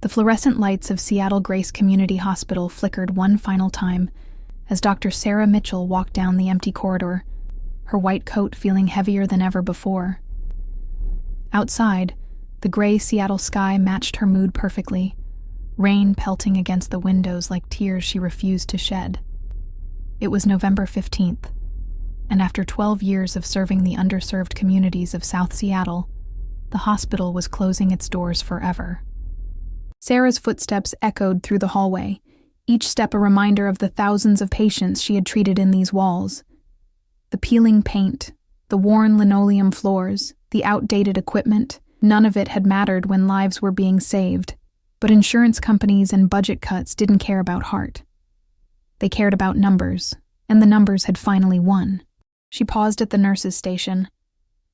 The fluorescent lights of Seattle Grace Community Hospital flickered one final time as Dr. Sarah Mitchell walked down the empty corridor, her white coat feeling heavier than ever before. Outside, the gray Seattle sky matched her mood perfectly, rain pelting against the windows like tears she refused to shed. It was November 15th, and after 12 years of serving the underserved communities of South Seattle, the hospital was closing its doors forever. Sarah's footsteps echoed through the hallway, each step a reminder of the thousands of patients she had treated in these walls. The peeling paint, the worn linoleum floors, the outdated equipment, none of it had mattered when lives were being saved. But insurance companies and budget cuts didn't care about heart. They cared about numbers, and the numbers had finally won. She paused at the nurse's station,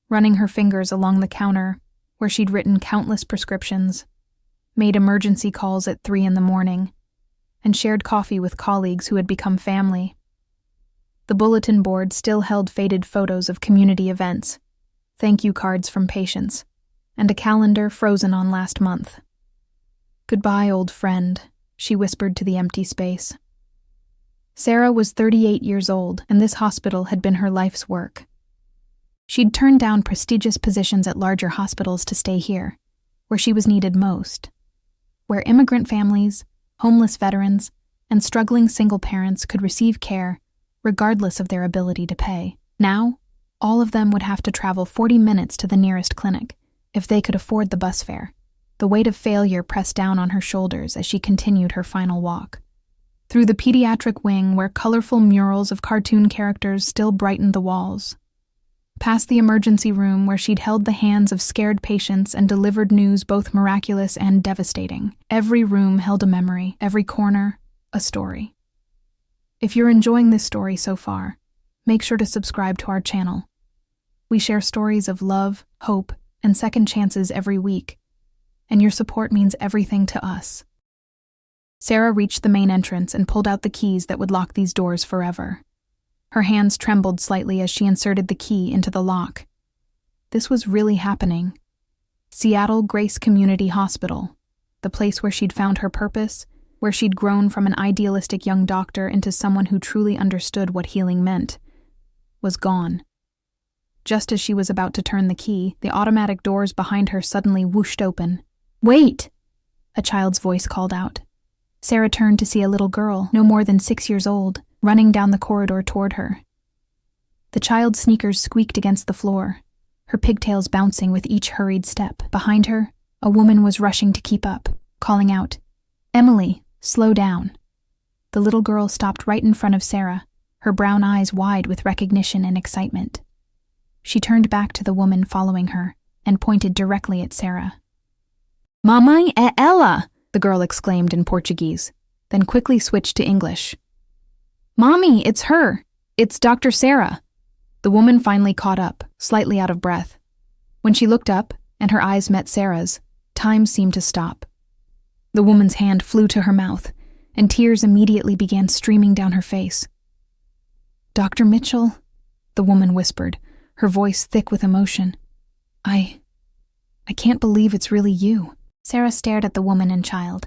running her fingers along the counter where she'd written countless prescriptions, made emergency calls at 3 a.m, and shared coffee with colleagues who had become family. The bulletin board still held faded photos of community events, thank you cards from patients, and a calendar frozen on last month. "Goodbye, old friend," she whispered to the empty space. Sarah was 38 years old, and this hospital had been her life's work. She'd turned down prestigious positions at larger hospitals to stay here, where she was needed most, where immigrant families, homeless veterans, and struggling single parents could receive care regardless of their ability to pay. Now, all of them would have to travel 40 minutes to the nearest clinic if they could afford the bus fare. The weight of failure pressed down on her shoulders as she continued her final walk. Through the pediatric wing where colorful murals of cartoon characters still brightened the walls. Past the emergency room where she'd held the hands of scared patients and delivered news both miraculous and devastating. Every room held a memory, every corner, a story. If you're enjoying this story so far, make sure to subscribe to our channel. We share stories of love, hope, and second chances every week, and your support means everything to us. Sarah reached the main entrance and pulled out the keys that would lock these doors forever. Her hands trembled slightly as she inserted the key into the lock. This was really happening. Seattle Grace Community Hospital, the place where she'd found her purpose, where she'd grown from an idealistic young doctor into someone who truly understood what healing meant, was gone. Just as she was about to turn the key, the automatic doors behind her suddenly whooshed open. "Wait!" a child's voice called out. Sarah turned to see a little girl, no more than 6 years old, running down the corridor toward her. The child's sneakers squeaked against the floor, her pigtails bouncing with each hurried step. Behind her, a woman was rushing to keep up, calling out, "Emily, slow down." The little girl stopped right in front of Sarah, her brown eyes wide with recognition and excitement. She turned back to the woman following her and pointed directly at Sarah. "Mamãe é ela!" the girl exclaimed in Portuguese, then quickly switched to English. "Mommy, it's her! It's Dr. Sarah!" The woman finally caught up, slightly out of breath. When she looked up and her eyes met Sarah's, time seemed to stop. The woman's hand flew to her mouth, and tears immediately began streaming down her face. "Dr. Mitchell," the woman whispered, her voice thick with emotion. I can't believe it's really you." Sarah stared at the woman and child,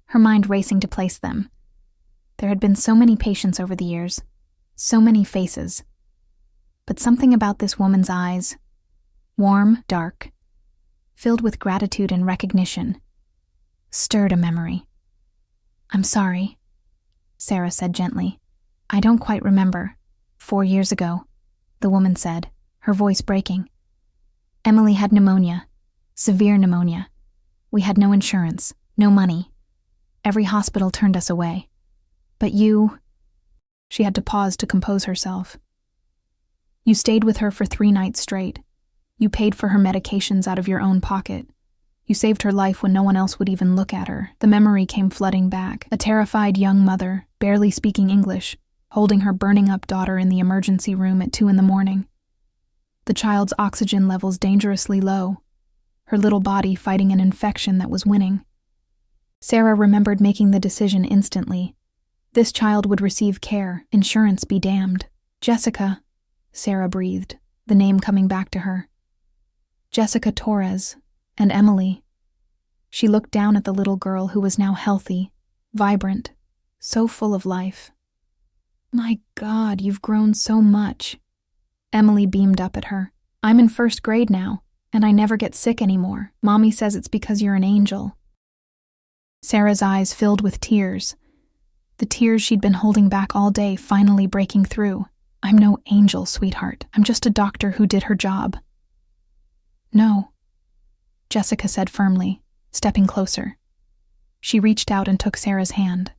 her mind racing to place them. There had been so many patients over the years, so many faces. But something about this woman's eyes, warm, dark, filled with gratitude and recognition, stirred a memory. "I'm sorry," Sarah said gently. "I don't quite remember. 4 years ago," the woman said, her voice breaking. "Emily had pneumonia, severe pneumonia. We had no insurance, no money. Every hospital turned us away. But you..." She had to pause to compose herself. "You stayed with her for 3 nights straight. You paid for her medications out of your own pocket. You saved her life when no one else would even look at her." The memory came flooding back. A terrified young mother, barely speaking English, holding her burning-up daughter in the emergency room at 2 a.m. The child's oxygen levels dangerously low, her little body fighting an infection that was winning. Sarah remembered making the decision instantly. This child would receive care, insurance be damned. "Jessica," Sarah breathed, the name coming back to her. Jessica Torres, and Emily. She looked down at the little girl who was now healthy, vibrant, so full of life. "My God, you've grown so much." Emily beamed up at her. "I'm in first grade now, and I never get sick anymore. Mommy says it's because you're an angel." Sarah's eyes filled with tears. The tears she'd been holding back all day finally breaking through. "I'm no angel, sweetheart. I'm just a doctor who did her job." "No," Jessica said firmly, stepping closer. She reached out and took Sarah's hand.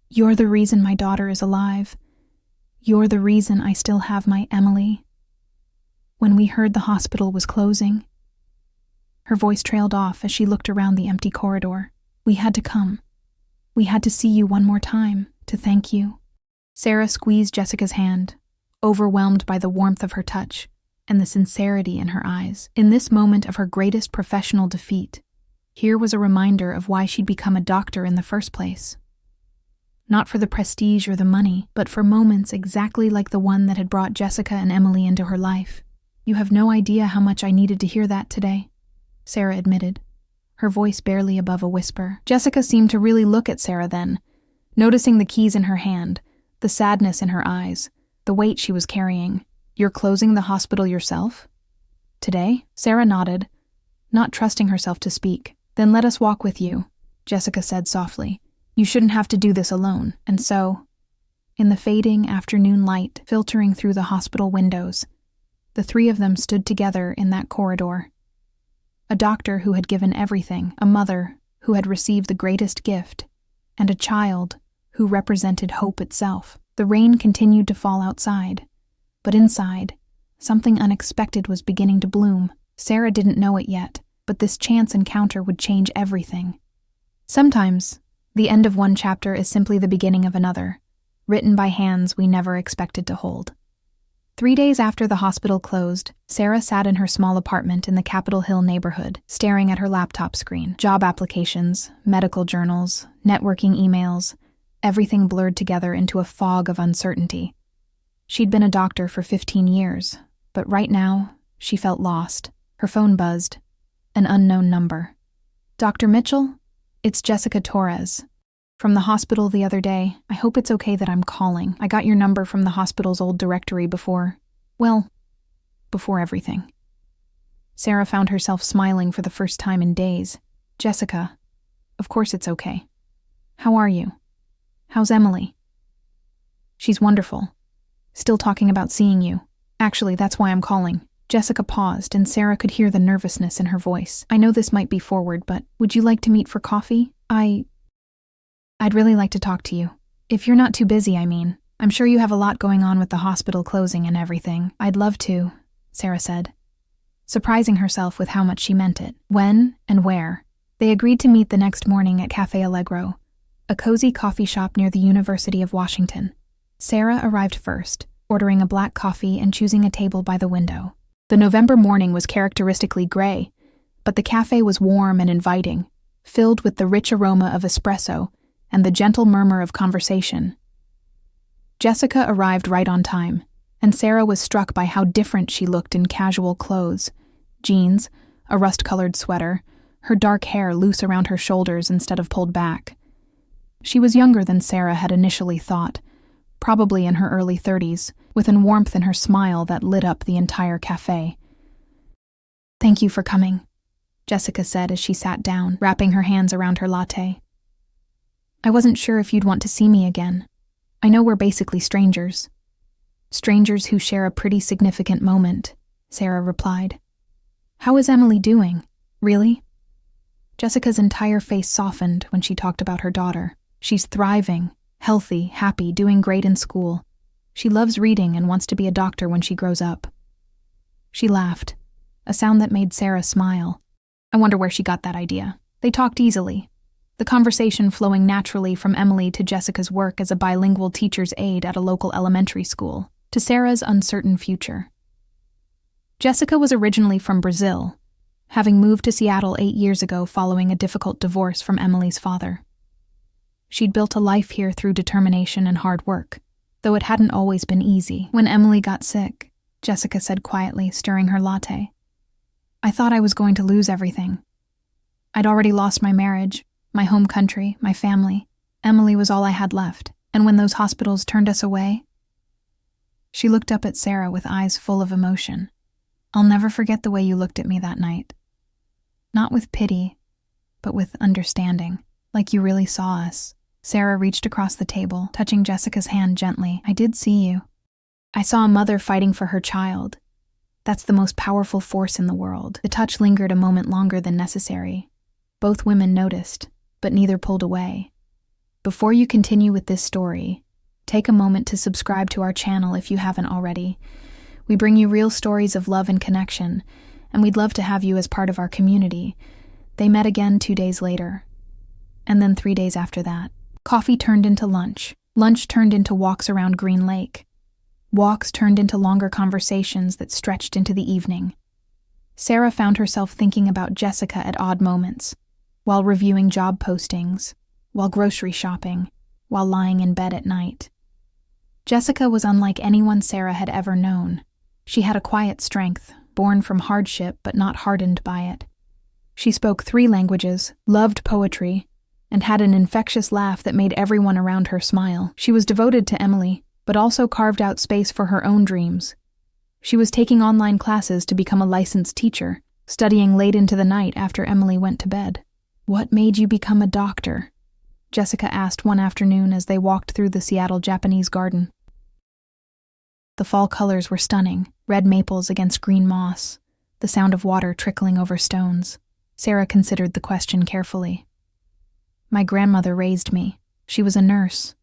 "You're the reason my daughter is alive. You're the reason I still have my Emily. When we heard the hospital was closing," her voice trailed off as she looked around the empty corridor, "we had to come. We had to see you one more time, to thank you." Sarah squeezed Jessica's hand, overwhelmed by the warmth of her touch and the sincerity in her eyes. In this moment of her greatest professional defeat, here was a reminder of why she'd become a doctor in the first place. Not for the prestige or the money, but for moments exactly like the one that had brought Jessica and Emily into her life. "You have no idea how much I needed to hear that today," Sarah admitted, her voice barely above a whisper. Jessica seemed to really look at Sarah then, noticing the keys in her hand, the sadness in her eyes, the weight she was carrying. "You're closing the hospital yourself? Today?" Sarah nodded, not trusting herself to speak. "Then let us walk with you," Jessica said softly. "You shouldn't have to do this alone." And so, in the fading afternoon light filtering through the hospital windows, the three of them stood together in that corridor. A doctor who had given everything, a mother who had received the greatest gift, and a child who represented hope itself. The rain continued to fall outside, but inside, something unexpected was beginning to bloom. Sarah didn't know it yet, but this chance encounter would change everything. Sometimes, the end of one chapter is simply the beginning of another, written by hands we never expected to hold. 3 days after the hospital closed, Sarah sat in her small apartment in the Capitol Hill neighborhood, staring at her laptop screen. Job applications, medical journals, networking emails, everything blurred together into a fog of uncertainty. She'd been a doctor for 15 years, but right now, she felt lost. Her phone buzzed. An unknown number. "Dr. Mitchell? It's Jessica Torres. From the hospital the other day. I hope it's okay that I'm calling. I got your number from the hospital's old directory before everything." Sarah found herself smiling for the first time in days. "Jessica, of course it's okay. How are you? How's Emily?" "She's wonderful. Still talking about seeing you. Actually, that's why I'm calling." Jessica paused, and Sarah could hear the nervousness in her voice. "I know this might be forward, but would you like to meet for coffee? I'd really like to talk to you. If you're not too busy, I mean. I'm sure you have a lot going on with the hospital closing and everything." "I'd love to," Sarah said, surprising herself with how much she meant it. When and where? They agreed to meet the next morning at Café Allegro, a cozy coffee shop near the University of Washington. Sarah arrived first, ordering a black coffee and choosing a table by the window. The November morning was characteristically gray, but the cafe was warm and inviting, filled with the rich aroma of espresso and the gentle murmur of conversation. Jessica arrived right on time, and Sarah was struck by how different she looked in casual clothes: jeans, a rust-colored sweater, her dark hair loose around her shoulders instead of pulled back. She was younger than Sarah had initially thought, probably in her early 30s, with a warmth in her smile that lit up the entire cafe. "Thank you for coming," Jessica said as she sat down, wrapping her hands around her latte. "I wasn't sure if you'd want to see me again. I know we're basically strangers." "Strangers who share a pretty significant moment," Sarah replied. "How is Emily doing? Really?" Jessica's entire face softened when she talked about her daughter. "She's thriving, healthy, happy, doing great in school. She loves reading and wants to be a doctor when she grows up." She laughed, a sound that made Sarah smile. I wonder where she got that idea. They talked easily, the conversation flowing naturally from Emily to Jessica's work as a bilingual teacher's aide at a local elementary school, to Sarah's uncertain future. Jessica was originally from Brazil, having moved to Seattle 8 years ago following a difficult divorce from Emily's father. She'd built a life here through determination and hard work, though it hadn't always been easy. "When Emily got sick," Jessica said quietly, stirring her latte, "I thought I was going to lose everything. I'd already lost my marriage, my home country, my family. Emily was all I had left, and when those hospitals turned us away..." She looked up at Sarah with eyes full of emotion. "I'll never forget the way you looked at me that night. Not with pity, but with understanding, like you really saw us." Sarah reached across the table, touching Jessica's hand gently. "I did see you. I saw a mother fighting for her child. That's the most powerful force in the world." The touch lingered a moment longer than necessary. Both women noticed, but neither pulled away. Before you continue with this story, take a moment to subscribe to our channel if you haven't already. We bring you real stories of love and connection, and we'd love to have you as part of our community. They met again 2 days later, and then 3 days after that. Coffee turned into lunch. Lunch turned into walks around Green Lake. Walks turned into longer conversations that stretched into the evening. Sarah found herself thinking about Jessica at odd moments, while reviewing job postings, while grocery shopping, while lying in bed at night. Jessica was unlike anyone Sarah had ever known. She had a quiet strength, born from hardship but not hardened by it. She spoke 3 languages, loved poetry, and had an infectious laugh that made everyone around her smile. She was devoted to Emily, but also carved out space for her own dreams. She was taking online classes to become a licensed teacher, studying late into the night after Emily went to bed. "What made you become a doctor?" Jessica asked one afternoon as they walked through the Seattle Japanese garden. The fall colors were stunning, red maples against green moss, the sound of water trickling over stones. Sarah considered the question carefully. "My grandmother raised me. She was a nurse,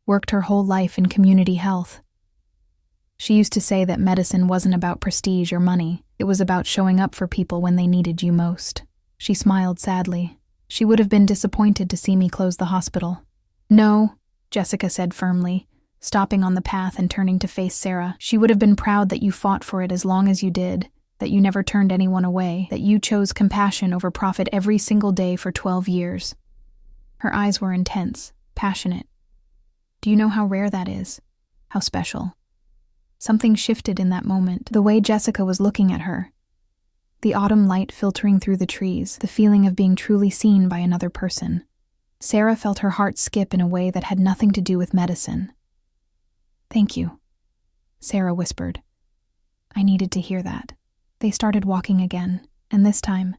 worked her whole life in community health. She used to say that medicine wasn't about prestige or money, it was about showing up for people when they needed you most." She smiled sadly. She would have been disappointed to see me close the hospital. "No," Jessica said firmly, stopping on the path and turning to face Sarah. "She would have been proud that you fought for it as long as you did, that you never turned anyone away, that you chose compassion over profit every single day for 12 years. Her eyes were intense, passionate. "Do you know how rare that is? How special?" Something shifted in that moment, the way Jessica was looking at her. The autumn light filtering through the trees, the feeling of being truly seen by another person. Sarah felt her heart skip in a way that had nothing to do with medicine. "Thank you," Sarah whispered. "I needed to hear that." They started walking again, and this time,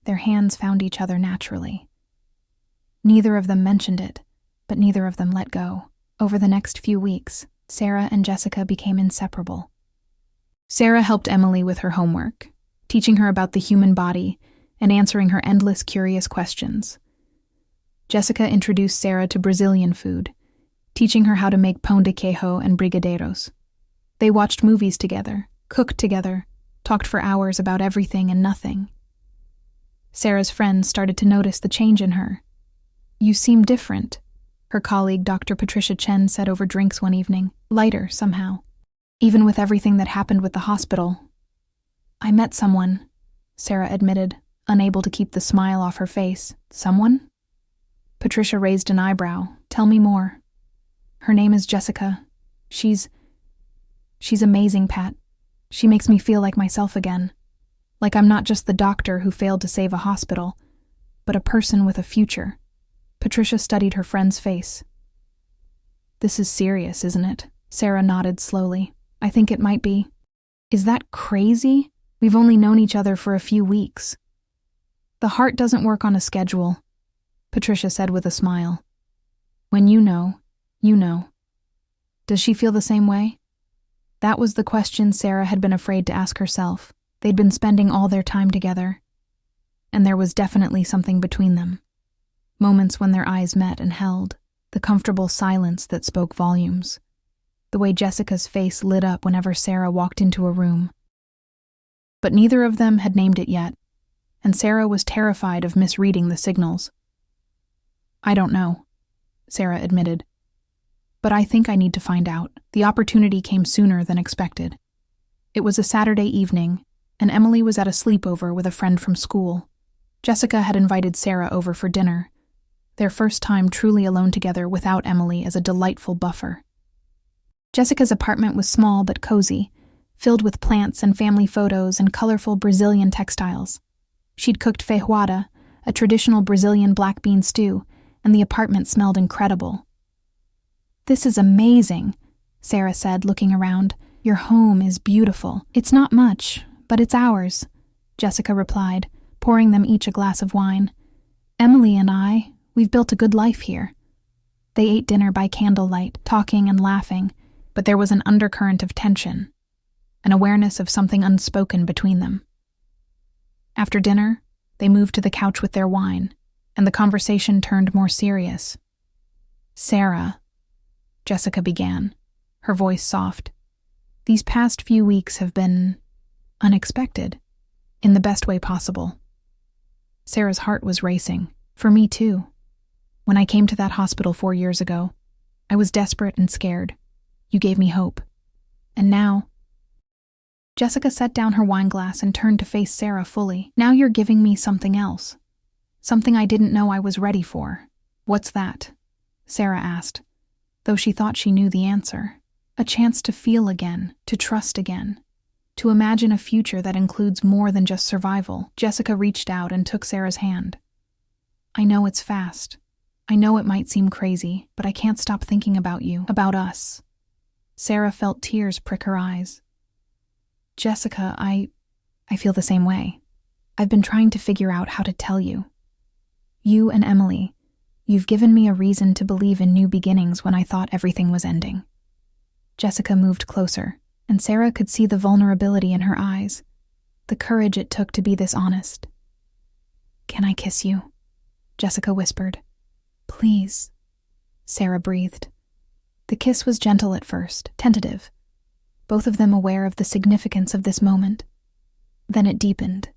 their hands found each other naturally. Neither of them mentioned it, but neither of them let go. Over the next few weeks, Sarah and Jessica became inseparable. Sarah helped Emily with her homework, teaching her about the human body and answering her endless curious questions. Jessica introduced Sarah to Brazilian food, teaching her how to make pão de queijo and brigadeiros. They watched movies together, cooked together, talked for hours about everything and nothing. Sarah's friends started to notice the change in her. "You seem different," her colleague Dr. Patricia Chen said over drinks one evening, "lighter somehow. Even with everything that happened with the hospital." "I met someone," Sarah admitted, unable to keep the smile off her face. "Someone?" Patricia raised an eyebrow. "Tell me more." "Her name is Jessica. She's amazing, Pat. She makes me feel like myself again. Like I'm not just the doctor who failed to save a hospital, but a person with a future." Patricia studied her friend's face. "This is serious, isn't it?" Sarah nodded slowly. "I think it might be." "Is that crazy? We've only known each other for a few weeks." "The heart doesn't work on a schedule," Patricia said with a smile. "When you know, you know." Does she feel the same way? That was the question Sarah had been afraid to ask herself. They'd been spending all their time together, and there was definitely something between them. Moments when their eyes met and held, the comfortable silence that spoke volumes, the way Jessica's face lit up whenever Sarah walked into a room. But neither of them had named it yet, and Sarah was terrified of misreading the signals. "I don't know," Sarah admitted. "But I think I need to find out." The opportunity came sooner than expected. It was a Saturday evening, and Emily was at a sleepover with a friend from school. Jessica had invited Sarah over for dinner, their first time truly alone together without Emily as a delightful buffer. Jessica's apartment was small but cozy, filled with plants and family photos and colorful Brazilian textiles. She'd cooked feijoada, a traditional Brazilian black bean stew, and the apartment smelled incredible. "This is amazing," Sarah said, looking around. "Your home is beautiful." "It's not much, but it's ours," Jessica replied, pouring them each a glass of wine. "Emily and we've built a good life here." They ate dinner by candlelight, talking and laughing, but there was an undercurrent of tension, an awareness of something unspoken between them. After dinner, they moved to the couch with their wine, and the conversation turned more serious. "Sarah," Jessica began, her voice soft, "these past few weeks have been unexpected, in the best way possible." Sarah's heart was racing. "For me too. When I came to that hospital 4 years ago, I was desperate and scared. You gave me hope. And now—" Jessica set down her wine glass and turned to face Sarah fully. "Now you're giving me something else. Something I didn't know I was ready for." "What's that?" Sarah asked, though she thought she knew the answer. "A chance to feel again, to trust again, to imagine a future that includes more than just survival." Jessica reached out and took Sarah's hand. "I know it's fast. I know it might seem crazy, but I can't stop thinking about you, about us." Sarah felt tears prick her eyes. "Jessica, I feel the same way. I've been trying to figure out how to tell you. You and Emily, you've given me a reason to believe in new beginnings when I thought everything was ending." Jessica moved closer, and Sarah could see the vulnerability in her eyes, the courage it took to be this honest. "Can I kiss you?" Jessica whispered. "Please," Sarah breathed. The kiss was gentle at first, tentative, both of them aware of the significance of this moment. Then it deepened,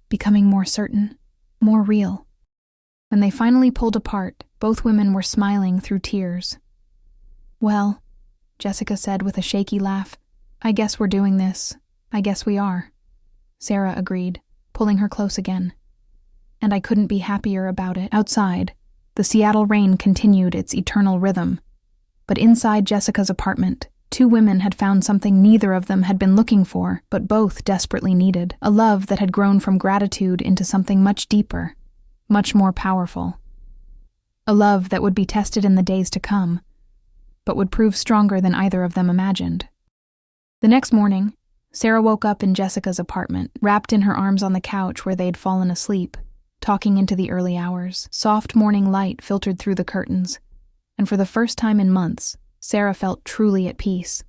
becoming more certain, more real. When they finally pulled apart, both women were smiling through tears. "Well," Jessica said with a shaky laugh, "I guess we're doing this. I guess we are." Sarah agreed, pulling her close again. "And I couldn't be happier about it." Outside, the Seattle rain continued its eternal rhythm. But inside Jessica's apartment, 2 women had found something neither of them had been looking for, but both desperately needed. A love that had grown from gratitude into something much deeper, much more powerful. A love that would be tested in the days to come, but would prove stronger than either of them imagined. The next morning, Sarah woke up in Jessica's apartment, wrapped in her arms on the couch where they'd fallen asleep, talking into the early hours. Soft morning light filtered through the curtains, and for the first time in months, Sarah felt truly at peace.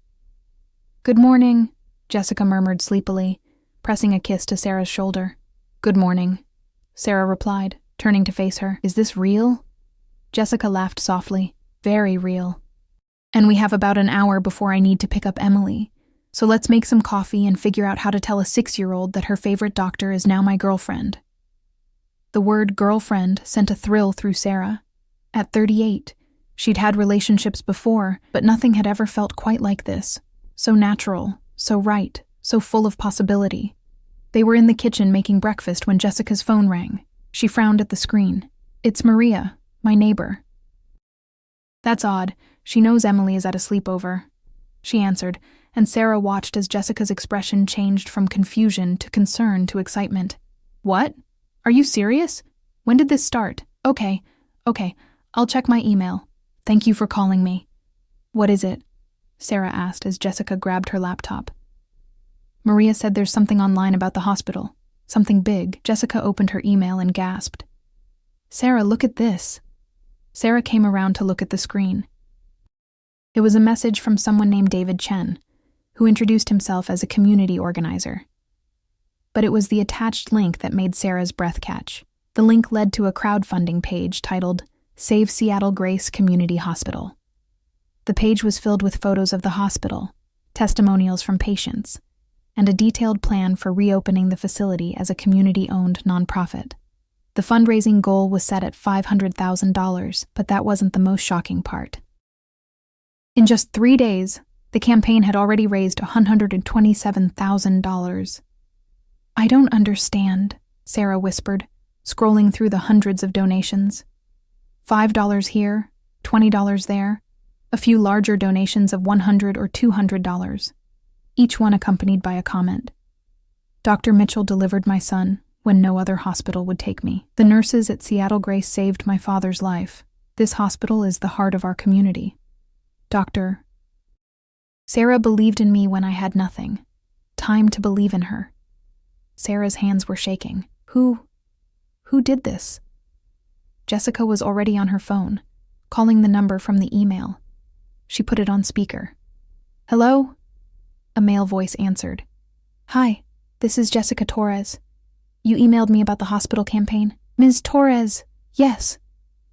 "Good morning," Jessica murmured sleepily, pressing a kiss to Sarah's shoulder. "Good morning," Sarah replied, turning to face her. "Is this real?" Jessica laughed softly. "Very real. And we have about an hour before I need to pick up Emily, so let's make some coffee and figure out how to tell a 6-year-old that her favorite doctor is now my girlfriend." The word girlfriend sent a thrill through Sarah. At 38, she'd had relationships before, but nothing had ever felt quite like this. So natural, so right, so full of possibility. They were in the kitchen making breakfast when Jessica's phone rang. She frowned at the screen. "It's Maria, my neighbor." "That's odd. She knows Emily is at a sleepover," she answered, and Sarah watched as Jessica's expression changed from confusion to concern to excitement. "What? Are you serious? When did this start? Okay, I'll check my email. Thank you for calling me." "What is it?" Sarah asked as Jessica grabbed her laptop. "Maria said there's something online about the hospital. Something big." Jessica opened her email and gasped. "Sarah, look at this." Sarah came around to look at the screen. It was a message from someone named David Chen, who introduced himself as a community organizer. But it was the attached link that made Sarah's breath catch. The link led to a crowdfunding page titled Save Seattle Grace Community Hospital. The page was filled with photos of the hospital, testimonials from patients, and a detailed plan for reopening the facility as a community-owned nonprofit. The fundraising goal was set at $500,000, but that wasn't the most shocking part. In just 3 days, the campaign had already raised $127,000. "I don't understand," Sarah whispered, scrolling through the hundreds of donations. $5 here, $20 there, a few larger donations of $100 or $200, each one accompanied by a comment. "Dr. Mitchell delivered my son. when no other hospital would take me. The nurses at Seattle Grace saved my father's life. This hospital is the heart of our community. Doctor. Sarah believed in me when I had nothing. Time to believe in her. Sarah's hands were shaking. Who did this? Jessica was already on her phone, calling the number from the email. She put it on speaker. Hello? A male voice answered. Hi, this is Jessica Torres. You emailed me about the hospital campaign. Ms. Torres, yes.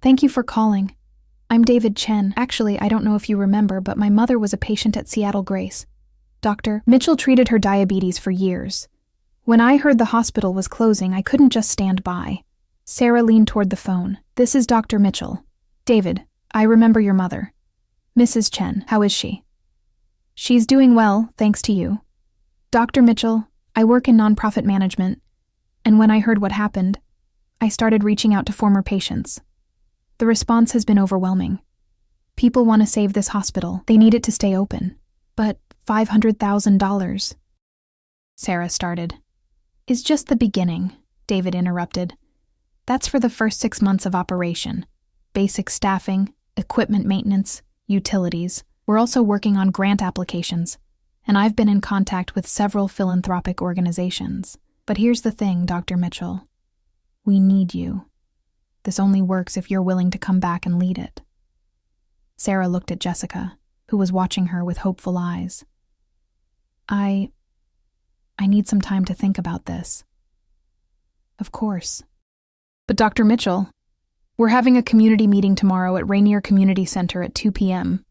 Thank you for calling. I'm David Chen. Actually, I don't know if you remember, but my mother was a patient at Seattle Grace. Dr. Mitchell treated her diabetes for years. When I heard the hospital was closing, I couldn't just stand by. Sarah leaned toward the phone. This is Dr. Mitchell. David, I remember your mother. Mrs. Chen, how is she? She's doing well, thanks to you. Dr. Mitchell, I work in nonprofit management, and when I heard what happened, I started reaching out to former patients. The response has been overwhelming. People want to save this hospital. They need it to stay open. But $500,000. Sarah started. Is just the beginning, David interrupted. That's for the first 6 months of operation. Basic staffing, equipment maintenance, utilities. We're also working on grant applications, and I've been in contact with several philanthropic organizations. But here's the thing, Dr. Mitchell. We need you. This only works if you're willing to come back and lead it. Sarah looked at Jessica, who was watching her with hopeful eyes. I need some time to think about this. Of course. But Dr. Mitchell, we're having a community meeting tomorrow at Rainier Community Center at 2 p.m.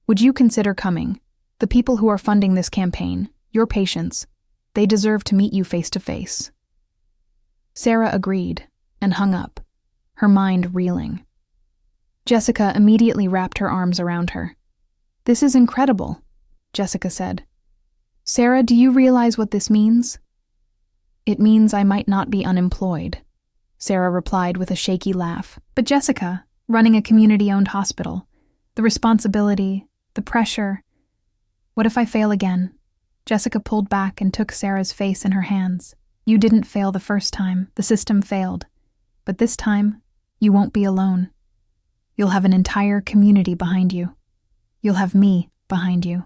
Would you consider coming? The people who are funding this campaign, your patients, they deserve to meet you face to face. Sarah agreed and hung up, her mind reeling. Jessica immediately wrapped her arms around her. This is incredible, Jessica said. Sarah, do you realize what this means? It means I might not be unemployed, Sarah replied with a shaky laugh. But Jessica, running a community-owned hospital, the responsibility, the pressure. What if I fail again? Jessica pulled back and took Sarah's face in her hands. You didn't fail the first time. The system failed. But this time, you won't be alone. You'll have an entire community behind you. You'll have me behind you.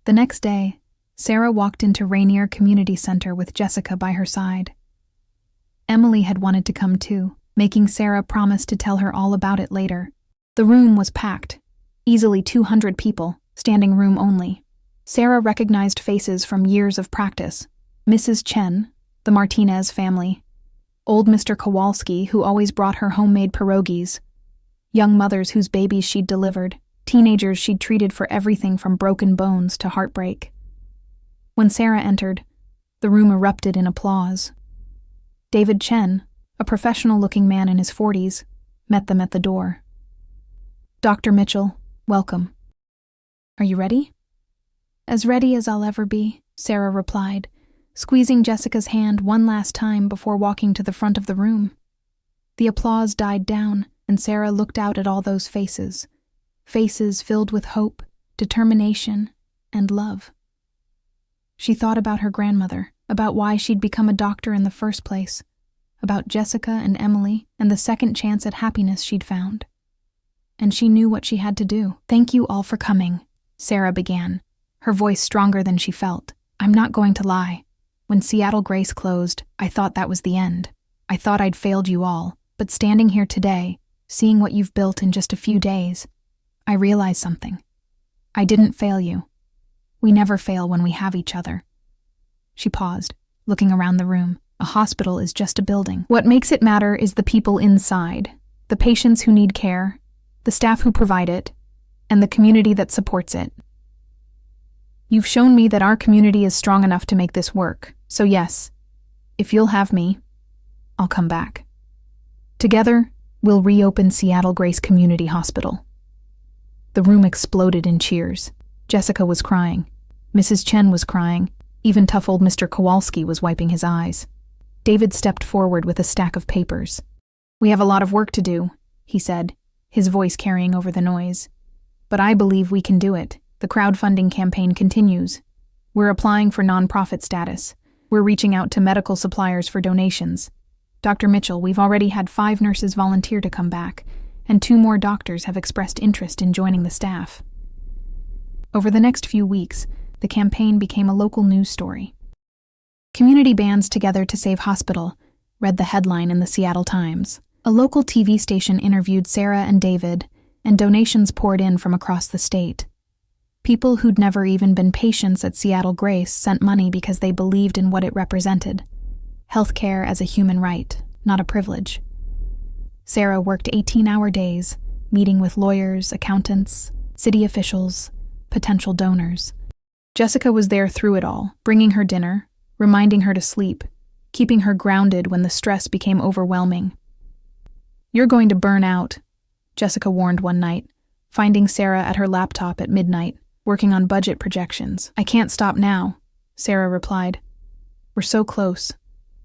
The next day, Sarah walked into Rainier Community Center with Jessica by her side. Emily had wanted to come too, making Sarah promise to tell her all about it later. The room was packed, easily 200 people, standing room only. Sarah recognized faces from years of practice. Mrs. Chen, the Martinez family, old Mr. Kowalski, who always brought her homemade pierogies, young mothers whose babies she'd delivered, teenagers she'd treated for everything from broken bones to heartbreak. When Sarah entered, the room erupted in applause. David Chen, a professional-looking man in his 40s, met them at the door. Dr. Mitchell, welcome. Are you ready? As ready as I'll ever be, Sarah replied, squeezing Jessica's hand one last time before walking to the front of the room. The applause died down, and Sarah looked out at all those faces filled with hope, determination, and love. She thought about her grandmother, about why she'd become a doctor in the first place, about Jessica and Emily and the second chance at happiness she'd found. And she knew what she had to do. Thank you all for coming, Sarah began, her voice stronger than she felt. I'm not going to lie. When Seattle Grace closed, I thought that was the end. I thought I'd failed you all, but standing here today, seeing what you've built in just a few days, I realized something. I didn't fail you. We never fail when we have each other. She paused, looking around the room. A hospital is just a building. What makes it matter is the people inside, the patients who need care, the staff who provide it, and the community that supports it. You've shown me that our community is strong enough to make this work, so yes, if you'll have me, I'll come back. Together, we'll reopen Seattle Grace Community Hospital. The room exploded in cheers. Jessica was crying. Mrs. Chen was crying. Even tough old Mr. Kowalski was wiping his eyes. David stepped forward with a stack of papers. We have a lot of work to do, he said, his voice carrying over the noise. But I believe we can do it. The crowdfunding campaign continues. We're applying for nonprofit status. We're reaching out to medical suppliers for donations. Dr. Mitchell, we've already had 5 nurses volunteer to come back, and 2 more doctors have expressed interest in joining the staff. Over the next few weeks, the campaign became a local news story. Community bands together to save hospital, read the headline in the Seattle Times. A local TV station interviewed Sarah and David, and donations poured in from across the state. People who'd never even been patients at Seattle Grace sent money because they believed in what it represented. Healthcare as a human right, not a privilege. Sarah worked 18-hour days, meeting with lawyers, accountants, city officials, potential donors. Jessica was there through it all, bringing her dinner, reminding her to sleep, keeping her grounded when the stress became overwhelming. "You're going to burn out," Jessica warned one night, finding Sarah at her laptop at midnight, working on budget projections. "I can't stop now," Sarah replied. "We're so close.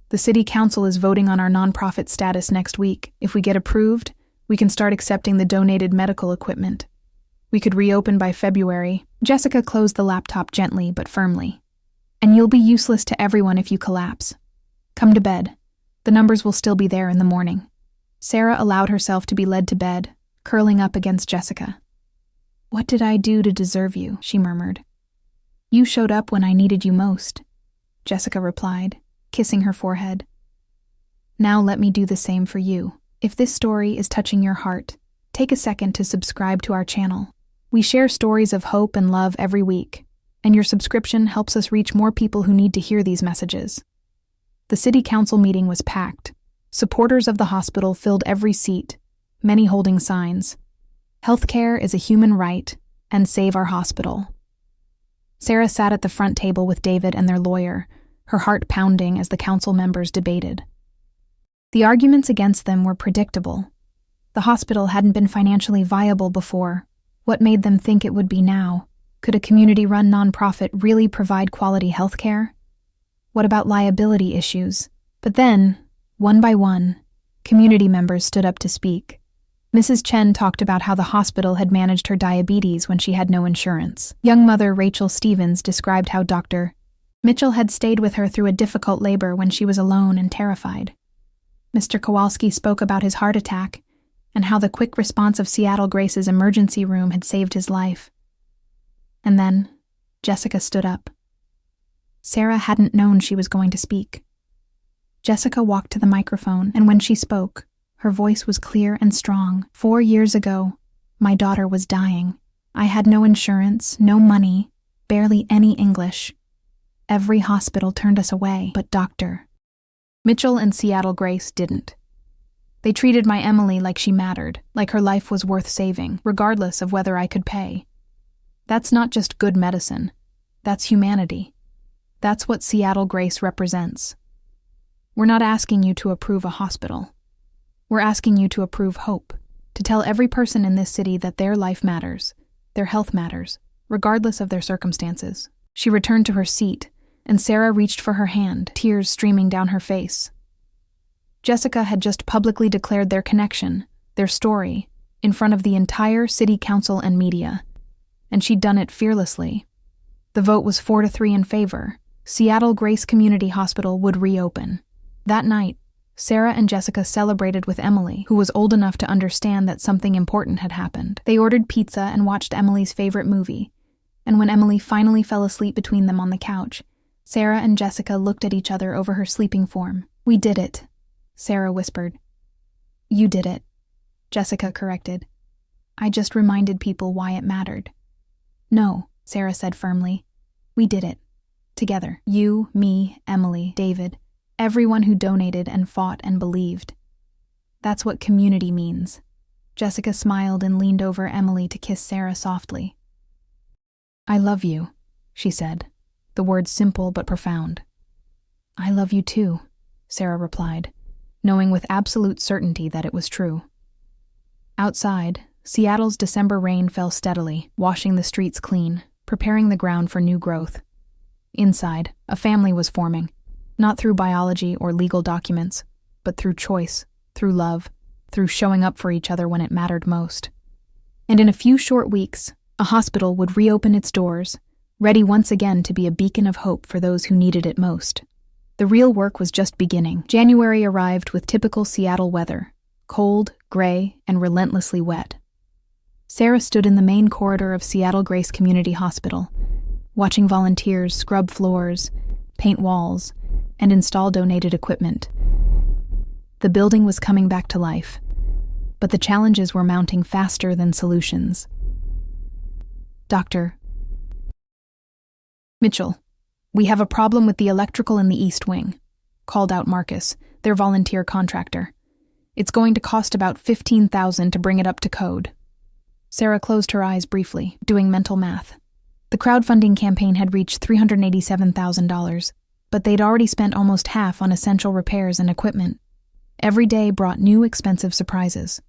The city council is voting on our nonprofit status next week. If we get approved, we can start accepting the donated medical equipment. We could reopen by February." Jessica closed the laptop gently but firmly. "And you'll be useless to everyone if you collapse. Come to bed. The numbers will still be there in the morning." Sarah allowed herself to be led to bed, curling up against Jessica. "What did I do to deserve you?" she murmured. "You showed up when I needed you most," Jessica replied, kissing her forehead. "Now let me do the same for you. If this story is touching your heart, take a second to subscribe to our channel. We share stories of hope and love every week, and your subscription helps us reach more people who need to hear these messages." The city council meeting was packed. Supporters of the hospital filled every seat, many holding signs. "Healthcare is a human right, and save our hospital." Sarah sat at the front table with David and their lawyer, her heart pounding as the council members debated. The arguments against them were predictable. The hospital hadn't been financially viable before. What made them think it would be now? Could a community-run nonprofit really provide quality healthcare? What about liability issues? But then, one by one, community members stood up to speak. Mrs. Chen talked about how the hospital had managed her diabetes when she had no insurance. Young mother Rachel Stevens described how Dr. Mitchell had stayed with her through a difficult labor when she was alone and terrified. Mr. Kowalski spoke about his heart attack and how the quick response of Seattle Grace's emergency room had saved his life. And then, Jessica stood up. Sarah hadn't known she was going to speak. Jessica walked to the microphone, and when she spoke, her voice was clear and strong. 4 years ago, my daughter was dying. I had no insurance, no money, barely any English. Every hospital turned us away, but Dr. Mitchell and Seattle Grace didn't. They treated my Emily like she mattered, like her life was worth saving, regardless of whether I could pay. That's not just good medicine. That's humanity. That's what Seattle Grace represents. We're not asking you to approve a hospital. We're asking you to approve hope, to tell every person in this city that their life matters, their health matters, regardless of their circumstances. She returned to her seat, and Sarah reached for her hand, tears streaming down her face. Jessica had just publicly declared their connection, their story, in front of the entire city council and media, and she'd done it fearlessly. The vote was 4-3 in favor. Seattle Grace Community Hospital would reopen. That night, Sarah and Jessica celebrated with Emily, who was old enough to understand that something important had happened. They ordered pizza and watched Emily's favorite movie, and when Emily finally fell asleep between them on the couch, Sarah and Jessica looked at each other over her sleeping form. "We did it," Sarah whispered. "You did it," Jessica corrected. "I just reminded people why it mattered." "No," Sarah said firmly. "We did it. Together. You, me, Emily, David, everyone who donated and fought and believed. That's what community means." Jessica smiled and leaned over Emily to kiss Sarah softly. "I love you," she said, the words simple but profound. "I love you too," Sarah replied, knowing with absolute certainty that it was true. Outside, Seattle's December rain fell steadily, washing the streets clean, preparing the ground for new growth. Inside, a family was forming, not through biology or legal documents, but through choice, through love, through showing up for each other when it mattered most. And in a few short weeks, a hospital would reopen its doors, ready once again to be a beacon of hope for those who needed it most. The The real work was just beginning. January arrived with typical Seattle weather: cold, gray, and relentlessly wet. Sarah stood in the main corridor of Seattle Grace Community Hospital, watching volunteers scrub floors, paint walls, and install donated equipment. The building was coming back to life, but the challenges were mounting faster than solutions. Dr. Mitchell, we have a problem with the electrical in the East Wing, called out Marcus, their volunteer contractor. It's going to cost about $15,000 to bring it up to code. Sarah closed her eyes briefly, doing mental math. The crowdfunding campaign had reached $387,000, but they'd already spent almost half on essential repairs and equipment. Every day brought new expensive surprises.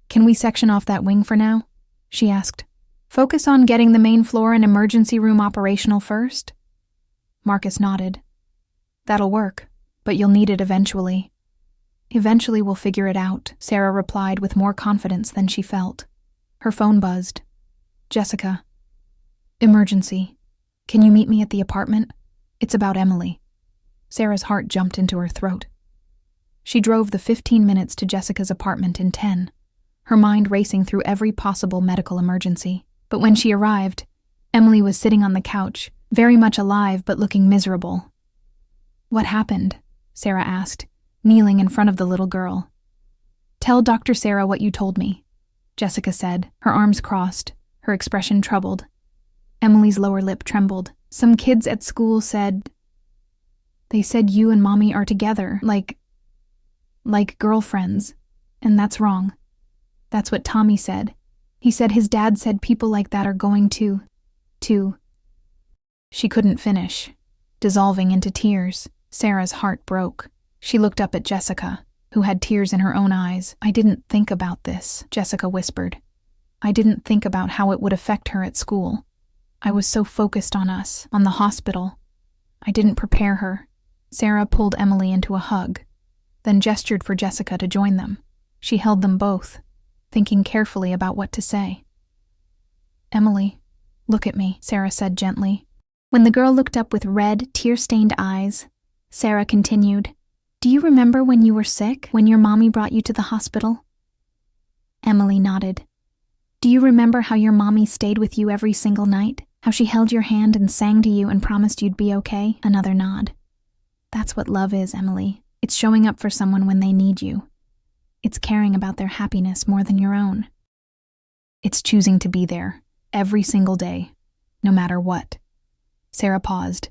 Can we section off that wing for now? She asked. Focus on getting the main floor and emergency room operational first? Marcus nodded. That'll work, but you'll need it eventually. Eventually we'll figure it out, Sarah replied with more confidence than she felt. Her phone buzzed. Jessica. Emergency. Can you meet me at the apartment? It's about Emily. Sarah's heart jumped into her throat. She drove the 15 minutes to Jessica's apartment in 10, her mind racing through every possible medical emergency. But when she arrived, Emily was sitting on the couch, very much alive but looking miserable. What happened? Sarah asked, kneeling in front of the little girl. Tell Dr. Sarah what you told me, Jessica said, her arms crossed, her expression troubled. Emily's lower lip trembled. Some kids at school said... They said you and Mommy are together, like girlfriends, and that's wrong. That's what Tommy said. He said his dad said people like that are going to... She couldn't finish, dissolving into tears. Sarah's heart broke. She looked up at Jessica, who had tears in her own eyes. I didn't think about this, Jessica whispered. I didn't think about how it would affect her at school. I was so focused on us, on the hospital. I didn't prepare her. Sarah pulled Emily into a hug, then gestured for Jessica to join them. She held them both, thinking carefully about what to say. Emily, look at me, Sarah said gently. When the girl looked up with red, tear-stained eyes, Sarah continued, Do you remember when you were sick, when your mommy brought you to the hospital? Emily nodded. Do you remember how your mommy stayed with you every single night? How she held your hand and sang to you and promised you'd be okay? Another nod. That's what love is, Emily. It's showing up for someone when they need you. It's caring about their happiness more than your own. It's choosing to be there, every single day, no matter what. Sarah paused,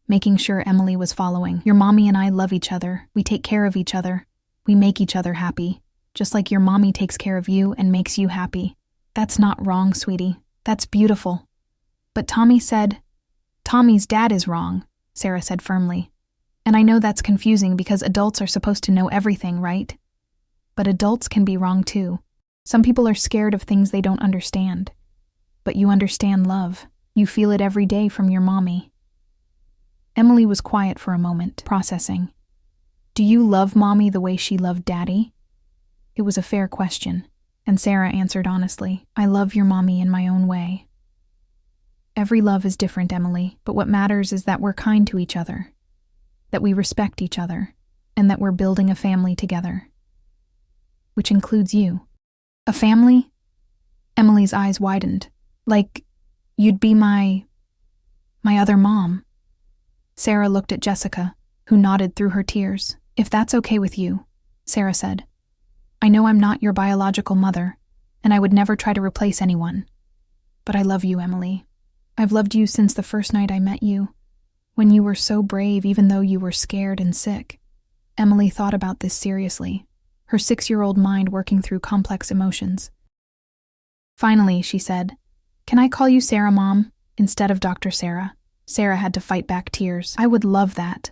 making sure Emily was following. Your mommy and I love each other. We take care of each other. We make each other happy, just like your mommy takes care of you and makes you happy. That's not wrong, sweetie. That's beautiful. But Tommy said, Tommy's dad is wrong, Sarah said firmly. And I know that's confusing because adults are supposed to know everything, right? But adults can be wrong too. Some people are scared of things they don't understand. But you understand love. You feel it every day from your mommy. Emily was quiet for a moment, processing. Do you love Mommy the way she loved Daddy? It was a fair question, and Sarah answered honestly, I love your mommy in my own way. Every love is different, Emily, but what matters is that we're kind to each other, that we respect each other, and that we're building a family together. Which includes you. A family? Emily's eyes widened. Like, you'd be my other mom. Sarah looked at Jessica, who nodded through her tears. If that's okay with you, Sarah said. I know I'm not your biological mother, and I would never try to replace anyone. But I love you, Emily. I've loved you since the first night I met you, when you were so brave even though you were scared and sick. Emily thought about this seriously, her 6-year-old mind working through complex emotions. Finally, she said, Can I call you Sarah, Mom, instead of Dr. Sarah? Sarah had to fight back tears. I would love that.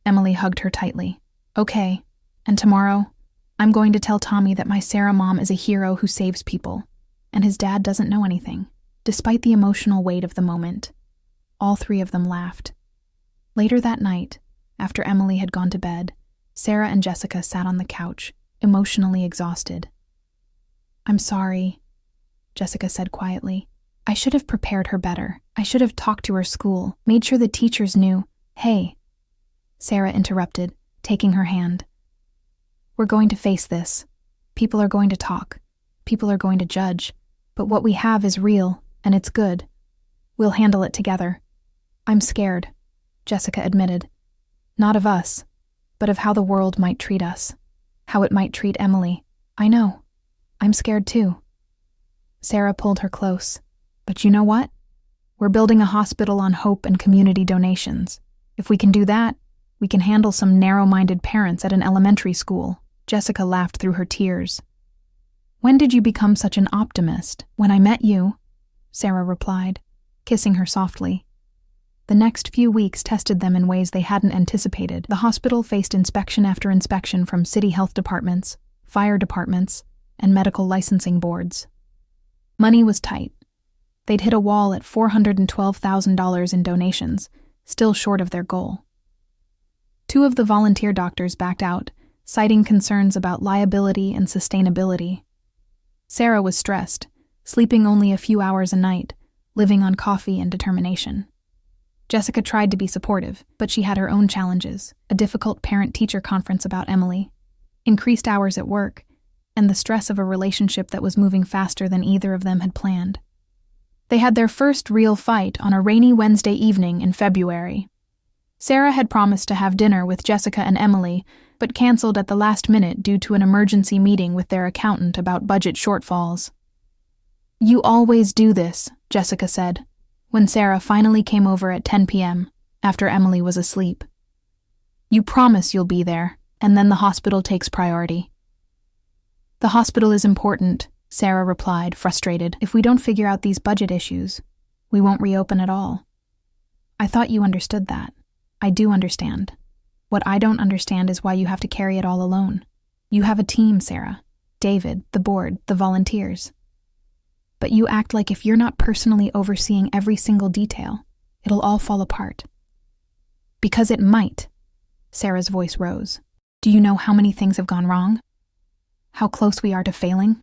Emily hugged her tightly. Okay, and tomorrow, I'm going to tell Tommy that my Sarah mom is a hero who saves people, and his dad doesn't know anything. Despite the emotional weight of the moment, all three of them laughed. Later that night, after Emily had gone to bed, Sarah and Jessica sat on the couch, emotionally exhausted. I'm sorry, Jessica said quietly. I should have prepared her better. I should have talked to her school, made sure the teachers knew. Hey, Sarah interrupted, taking her hand. We're going to face this. People are going to talk. People are going to judge. But what we have is real, and it's good. We'll handle it together. I'm scared, Jessica admitted. Not of us, but of how the world might treat us. How it might treat Emily. I know. I'm scared too. Sarah pulled her close. But you know what? We're building a hospital on hope and community donations. If we can do that, we can handle some narrow-minded parents at an elementary school. Jessica laughed through her tears. When did you become such an optimist? When I met you, Sarah replied, kissing her softly. The next few weeks tested them in ways they hadn't anticipated. The hospital faced inspection after inspection from city health departments, fire departments, and medical licensing boards. Money was tight. They'd hit a wall at $412,000 in donations, still short of their goal. 2 of the volunteer doctors backed out, citing concerns about liability and sustainability. Sarah was stressed, sleeping only a few hours a night, living on coffee and determination. Jessica tried to be supportive, but she had her own challenges: a difficult parent-teacher conference about Emily, increased hours at work, and the stress of a relationship that was moving faster than either of them had planned. They had their first real fight on a rainy Wednesday evening in February. Sarah had promised to have dinner with Jessica and Emily, but canceled at the last minute due to an emergency meeting with their accountant about budget shortfalls. You always do this, Jessica said, when Sarah finally came over at 10 p.m., after Emily was asleep. You promise you'll be there, and then the hospital takes priority. The hospital is important, Sarah replied, frustrated. If we don't figure out these budget issues, we won't reopen at all. I thought you understood that. I do understand. What I don't understand is why you have to carry it all alone. You have a team, Sarah. David, the board, the volunteers. But you act like if you're not personally overseeing every single detail, it'll all fall apart. Because it might. Sarah's voice rose. Do you know how many things have gone wrong? How close we are to failing?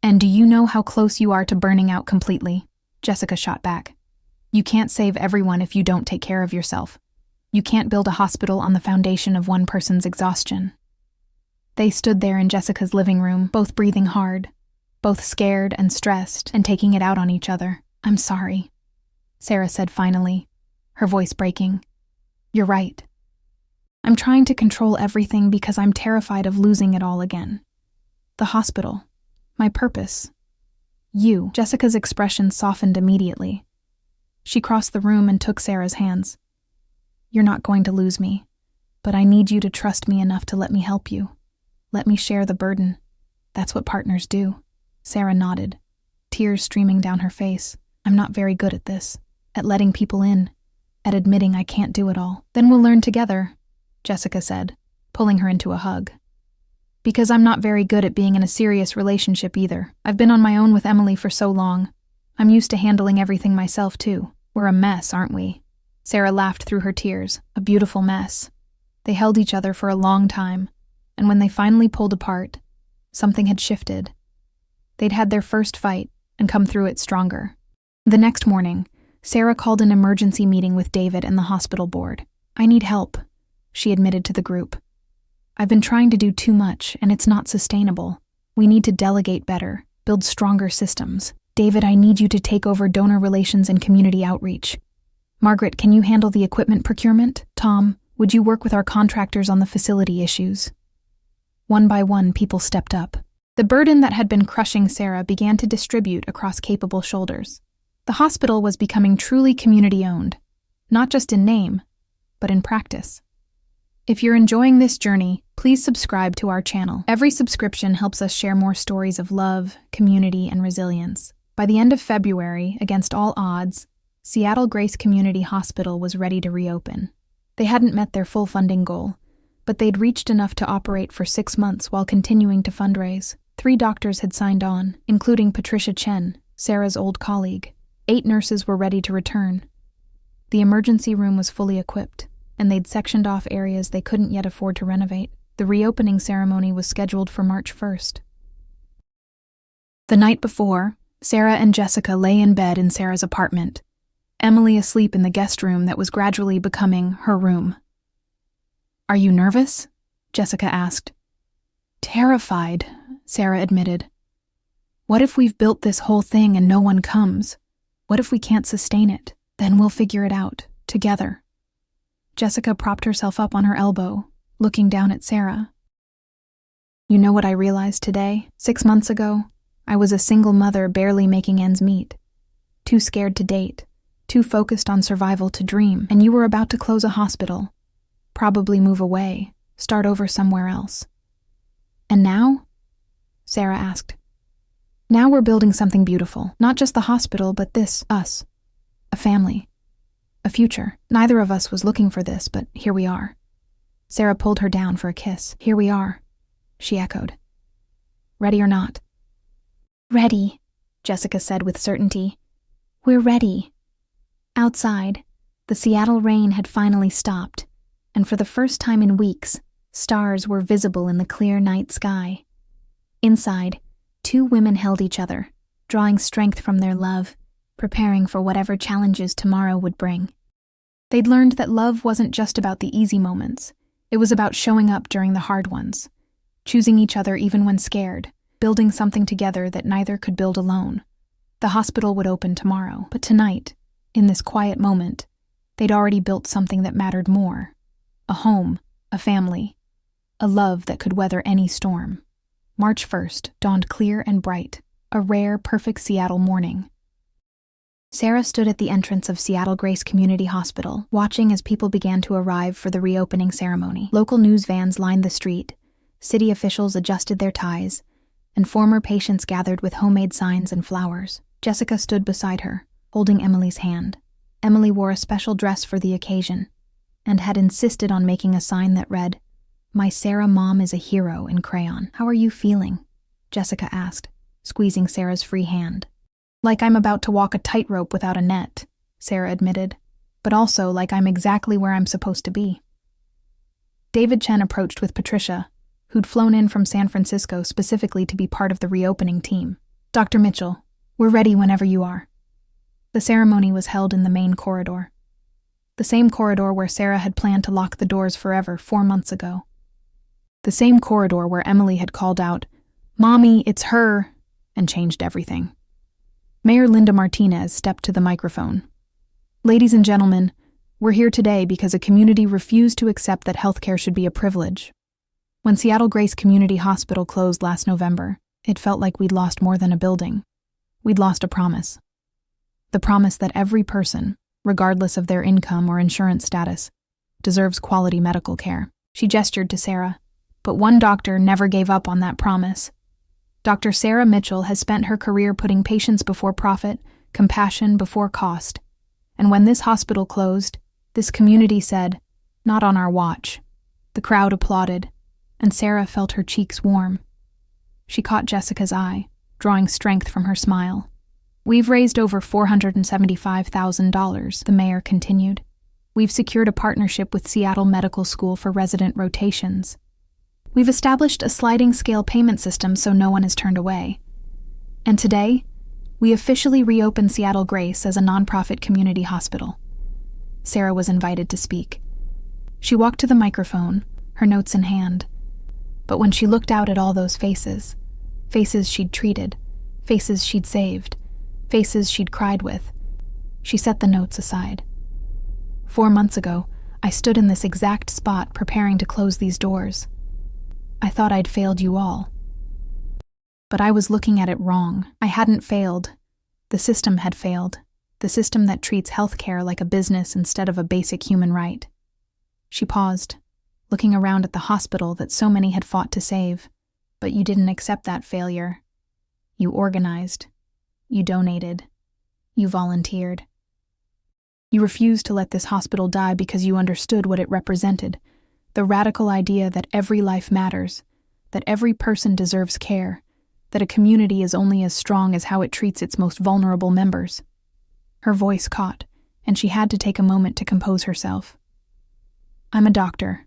And do you know how close you are to burning out completely? Jessica shot back. You can't save everyone if you don't take care of yourself. You can't build a hospital on the foundation of one person's exhaustion. They stood there in Jessica's living room, both breathing hard, both scared and stressed and taking it out on each other. I'm sorry, Sarah said finally, her voice breaking. You're right. I'm trying to control everything because I'm terrified of losing it all again. The hospital. My purpose. You. Jessica's expression softened immediately. She crossed the room and took Sarah's hands. You're not going to lose me, but I need you to trust me enough to let me help you. Let me share the burden. That's what partners do. Sarah nodded, tears streaming down her face. I'm not very good at this, at letting people in, at admitting I can't do it all. Then we'll learn together, Jessica said, pulling her into a hug. Because I'm not very good at being in a serious relationship either. I've been on my own with Emily for so long. I'm used to handling everything myself too. We're a mess, aren't we? Sarah laughed through her tears. A beautiful mess. They held each other for a long time, and when they finally pulled apart, something had shifted. They'd had their first fight and come through it stronger. The next morning, Sarah called an emergency meeting with David and the hospital board. I need help, she admitted to the group. I've been trying to do too much, and it's not sustainable. We need to delegate better, build stronger systems. David, I need you to take over donor relations and community outreach. Margaret, can you handle the equipment procurement? Tom, would you work with our contractors on the facility issues? One by one, people stepped up. The burden that had been crushing Sarah began to distribute across capable shoulders. The hospital was becoming truly community-owned, not just in name, but in practice. If you're enjoying this journey, please subscribe to our channel. Every subscription helps us share more stories of love, community, and resilience. By the end of February, against all odds, Seattle Grace Community Hospital was ready to reopen. They hadn't met their full funding goal, but they'd reached enough to operate for 6 months while continuing to fundraise. 3 doctors had signed on, including Patricia Chen, Sarah's old colleague. 8 nurses were ready to return. The emergency room was fully equipped, and they'd sectioned off areas they couldn't yet afford to renovate. The reopening ceremony was scheduled for March 1st. The night before, Sarah and Jessica lay in bed in Sarah's apartment, Emily asleep in the guest room that was gradually becoming her room. Are you nervous? Jessica asked. Terrified, Sarah admitted. What if we've built this whole thing and no one comes? What if we can't sustain it? Then we'll figure it out, together. Jessica propped herself up on her elbow, looking down at Sarah. You know what I realized today? 6 months ago, I was a single mother barely making ends meet. Too scared to date, too focused on survival to dream, and you were about to close a hospital, probably move away, start over somewhere else. And now? Sarah asked. Now we're building something beautiful, not just the hospital, but this, us. A family. A future. Neither of us was looking for this, but here we are. Sarah pulled her down for a kiss. Here we are, she echoed. Ready or not? Ready, Jessica said with certainty. We're ready. Outside, the Seattle rain had finally stopped, and for the first time in weeks, stars were visible in the clear night sky. Inside, 2 women held each other, drawing strength from their love, preparing for whatever challenges tomorrow would bring. They'd learned that love wasn't just about the easy moments. It was about showing up during the hard ones, choosing each other even when scared, building something together that neither could build alone. The hospital would open tomorrow, but tonight, in this quiet moment, they'd already built something that mattered more. A home, a family, a love that could weather any storm. March 1st dawned clear and bright, a rare, perfect Seattle morning. Sarah stood at the entrance of Seattle Grace Community Hospital, watching as people began to arrive for the reopening ceremony. Local news vans lined the street, city officials adjusted their ties, and former patients gathered with homemade signs and flowers. Jessica stood beside her, holding Emily's hand. Emily wore a special dress for the occasion, and had insisted on making a sign that read, "My Sarah mom is a hero," in crayon. How are you feeling? Jessica asked, squeezing Sarah's free hand. Like I'm about to walk a tightrope without a net, Sarah admitted, but also like I'm exactly where I'm supposed to be. David Chen approached with Patricia, who'd flown in from San Francisco specifically to be part of the reopening team. Dr. Mitchell, we're ready whenever you are. The ceremony was held in the main corridor. The same corridor where Sarah had planned to lock the doors forever 4 months ago. The same corridor where Emily had called out, "Mommy, it's her," and changed everything. Mayor Linda Martinez stepped to the microphone. Ladies and gentlemen, we're here today because a community refused to accept that healthcare should be a privilege. When Seattle Grace Community Hospital closed last November, it felt like we'd lost more than a building. We'd lost a promise. The promise that every person, regardless of their income or insurance status, deserves quality medical care. She gestured to Sarah, but one doctor never gave up on that promise. Dr. Sarah Mitchell has spent her career putting patients before profit, compassion before cost. And when this hospital closed, this community said, "Not on our watch." The crowd applauded, and Sarah felt her cheeks warm. She caught Jessica's eye, drawing strength from her smile. "We've raised over $475,000, the mayor continued. We've secured a partnership with Seattle Medical School for resident rotations. We've established a sliding scale payment system so no one is turned away. And today, we officially reopen Seattle Grace as a nonprofit community hospital." Sarah was invited to speak. She walked to the microphone, her notes in hand. But when she looked out at all those faces, faces she'd treated, faces she'd saved, faces she'd cried with, she set the notes aside. 4 months ago, I stood in this exact spot preparing to close these doors. I thought I'd failed you all. But I was looking at it wrong. I hadn't failed. The system had failed. The system that treats healthcare like a business instead of a basic human right. She paused, looking around at the hospital that so many had fought to save. But you didn't accept that failure. You organized. You donated. You volunteered. You refused to let this hospital die because you understood what it represented. The radical idea that every life matters, that every person deserves care, that a community is only as strong as how it treats its most vulnerable members. Her voice caught, and she had to take a moment to compose herself. I'm a doctor.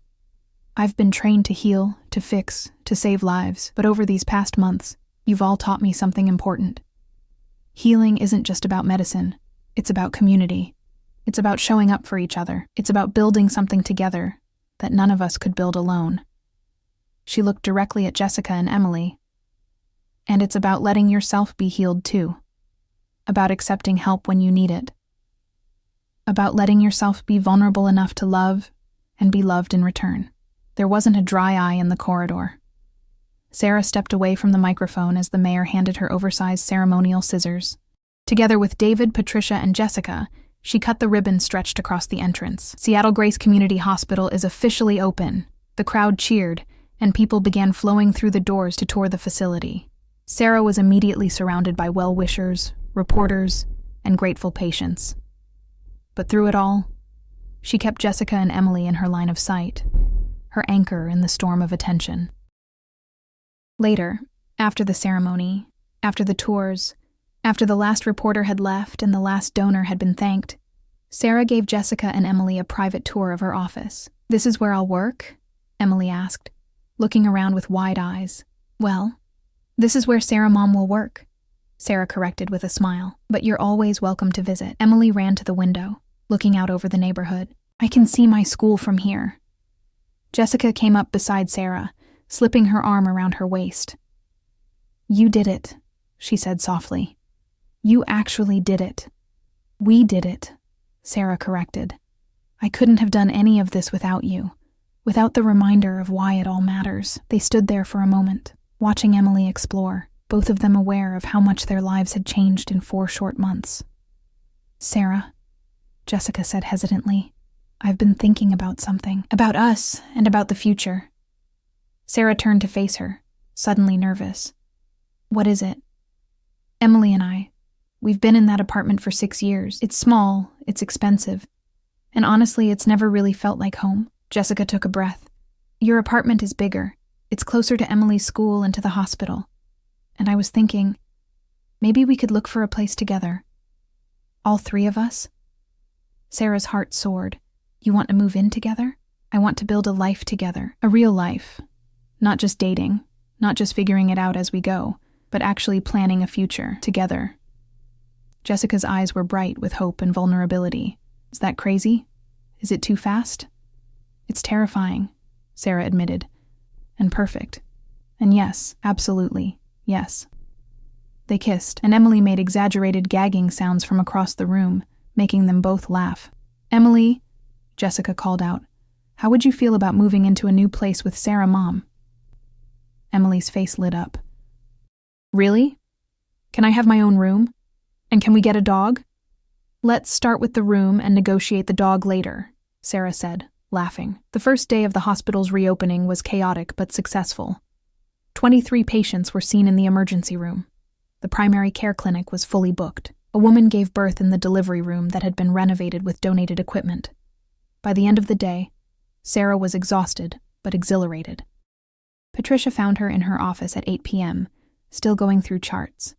I've been trained to heal, to fix, to save lives, but over these past months, you've all taught me something important. Healing isn't just about medicine. It's about community. It's about showing up for each other. It's about building something together, that none of us could build alone. She looked directly at Jessica and Emily. And it's about letting yourself be healed too. About accepting help when you need it. About letting yourself be vulnerable enough to love and be loved in return. There wasn't a dry eye in the corridor. Sarah stepped away from the microphone as the mayor handed her oversized ceremonial scissors. Together with David, Patricia, and Jessica, she cut the ribbon stretched across the entrance. Seattle Grace Community Hospital is officially open. The crowd cheered, and people began flowing through the doors to tour the facility. Sarah was immediately surrounded by well-wishers, reporters, and grateful patients. But through it all, she kept Jessica and Emily in her line of sight, her anchor in the storm of attention. Later, after the ceremony, after the tours, after the last reporter had left and the last donor had been thanked, Sarah gave Jessica and Emily a private tour of her office. "This is where I'll work?" Emily asked, looking around with wide eyes. "Well, this is where Sarah Mom will work," Sarah corrected with a smile. "But you're always welcome to visit." Emily ran to the window, looking out over the neighborhood. "I can see my school from here." Jessica came up beside Sarah, slipping her arm around her waist. "You did it," she said softly. "You actually did it." "We did it," Sarah corrected. "I couldn't have done any of this without you, without the reminder of why it all matters." They stood there for a moment, watching Emily explore, both of them aware of how much their lives had changed in 4 short months. "Sarah," Jessica said hesitantly, "I've been thinking about something. About us and about the future." Sarah turned to face her, suddenly nervous. "What is it?" "Emily and I. We've been in that apartment for 6 years. It's small, it's expensive, and honestly, it's never really felt like home." Jessica took a breath. "Your apartment is bigger. It's closer to Emily's school and to the hospital. And I was thinking, maybe we could look for a place together. All 3 of us." Sarah's heart soared. "You want to move in together?" "I want to build a life together. A real life. Not just dating, not just figuring it out as we go, but actually planning a future together." Jessica's eyes were bright with hope and vulnerability. "Is that crazy? Is it too fast?" "It's terrifying," Sarah admitted. "And perfect. And yes, absolutely, yes." They kissed, and Emily made exaggerated gagging sounds from across the room, making them both laugh. "Emily," Jessica called out, "how would you feel about moving into a new place with Sarah Mom?" Emily's face lit up. "Really? Can I have my own room? And can we get a dog?" "Let's start with the room and negotiate the dog later," Sarah said, laughing. The first day of the hospital's reopening was chaotic but successful. 23 patients were seen in the emergency room. The primary care clinic was fully booked. A woman gave birth in the delivery room that had been renovated with donated equipment. By the end of the day, Sarah was exhausted but exhilarated. Patricia found her in her office at 8 p.m., still going through charts.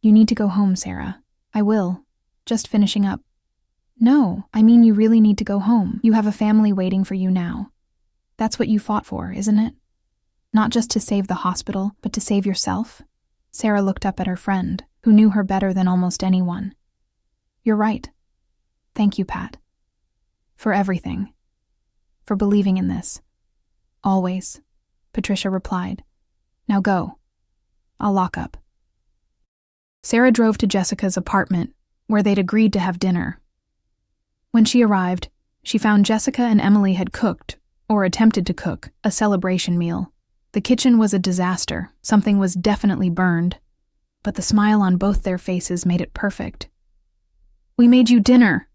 "You need to go home, Sarah." "I will. Just finishing up." "No, I mean you really need to go home. You have a family waiting for you now. That's what you fought for, isn't it? Not just to save the hospital, but to save yourself." Sarah looked up at her friend, who knew her better than almost anyone. "You're right. Thank you, Pat. For everything. For believing in this. Always," Patricia replied. "Now go. I'll lock up." Sarah drove to Jessica's apartment, where they'd agreed to have dinner. When she arrived, she found Jessica and Emily had cooked, or attempted to cook, a celebration meal. The kitchen was a disaster. Something was definitely burned, but the smile on both their faces made it perfect. "We made you dinner,"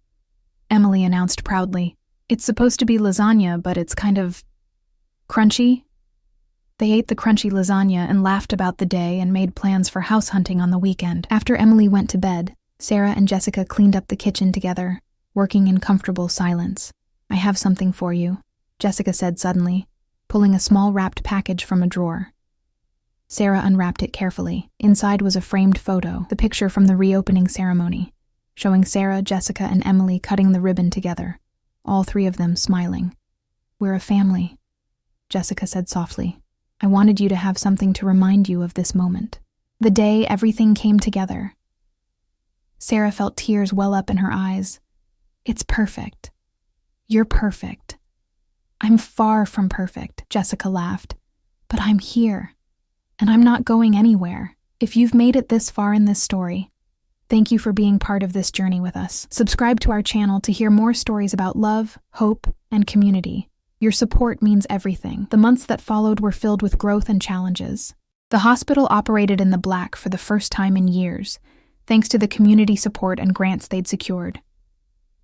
Emily announced proudly. "It's supposed to be lasagna, but it's kind of crunchy." They ate the crunchy lasagna and laughed about the day and made plans for house hunting on the weekend. After Emily went to bed, Sarah and Jessica cleaned up the kitchen together, working in comfortable silence. "I have something for you," Jessica said suddenly, pulling a small wrapped package from a drawer. Sarah unwrapped it carefully. Inside was a framed photo, the picture from the reopening ceremony, showing Sarah, Jessica, and Emily cutting the ribbon together, all 3 of them smiling. "We're a family," Jessica said softly. "I wanted you to have something to remind you of this moment. The day everything came together." Sarah felt tears well up in her eyes. "It's perfect. You're perfect." I'm far from perfect, Jessica laughed. But I'm here, and I'm not going anywhere. If you've made it this far in this story, thank you for being part of this journey with us. Subscribe to our channel to hear more stories about love, hope, and community. Your support means everything. The months that followed were filled with growth and challenges. The hospital operated in the black for the first time in years, thanks to the community support and grants they'd secured.